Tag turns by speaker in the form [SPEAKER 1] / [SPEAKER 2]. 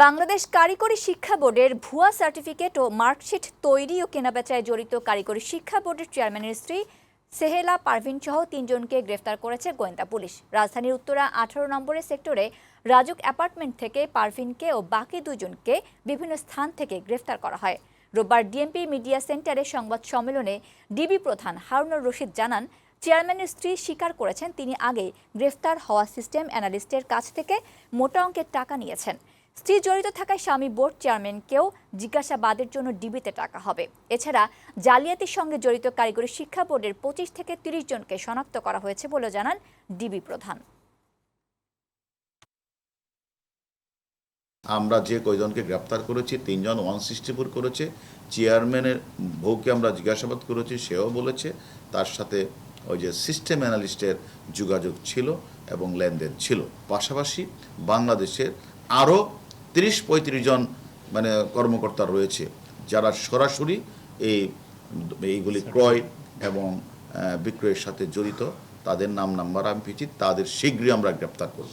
[SPEAKER 1] বাংলাদেশ কারিগরি শিক্ষা বোর্ডের ভুয়া সার্টিফিকেট ও মার্কশিট তৈরি ও কেনাবেচায় জড়িত কারিগরি শিক্ষা বোর্ডের চেয়ারম্যানের স্ত্রী সেহেলা পারভিন সহ ৩ জনকে গ্রেফতার করেছে গোয়েন্দা পুলিশ। রাজধানীর উত্তরা ১৮ নম্বরের সেক্টরে রাজুক অ্যাপার্টমেন্ট থেকে পারভিনকে ও বাকি ২ জনকে বিভিন্ন স্থান থেকে গ্রেফতার করা হয়। রোববার ডিএমপি মিডিয়া সেন্টারে সংবাদ সম্মেলনে ডিবি প্রধান হারুনুর রশিদ জানান, চেয়ারম্যানের স্ত্রী স্বীকার করেছেন তিনি আগে গ্রেফতার হওয়া সিস্টেম অ্যানালিস্টের কাছ থেকে মোটা অঙ্কের টাকা নিয়েছেন। স্ত্রী জড়িত থাকায় স্বামী বোর্ড চেয়ারম্যানকেও জিজ্ঞাসাবাদের জন্য ডিবিতে টাকা হবে। এছাড়া জালিয়াতির সঙ্গে জড়িত কারিগরি শিক্ষা বোর্ডের ২৫ থেকে ৩০ জনকে শনাক্ত করা হয়েছে বলে জানান ডিবি প্রধান।
[SPEAKER 2] আমরা যে কয়জনকে গ্রেপ্তার করেছি ৩ জন 164 করেছে। চেয়ারম্যানের বউকে আমরা জিজ্ঞাসাবাদ করেছি, সেও বলেছে তার সাথে ওই যে সিস্টেম অ্যানালিস্টের যোগাযোগ ছিল এবং লেনদেন ছিল। পাশাপাশি বাংলাদেশের আরও ৩০-৩৫ জন কর্মকর্তা রয়েছে যারা সরাসরি এইগুলি ক্রয় এবং বিক্রয়ের সাথে জড়িত। তাদের নাম নাম্বার আমি পেয়েছি, তাদের শীঘ্রই আমরা গ্রেপ্তার করব।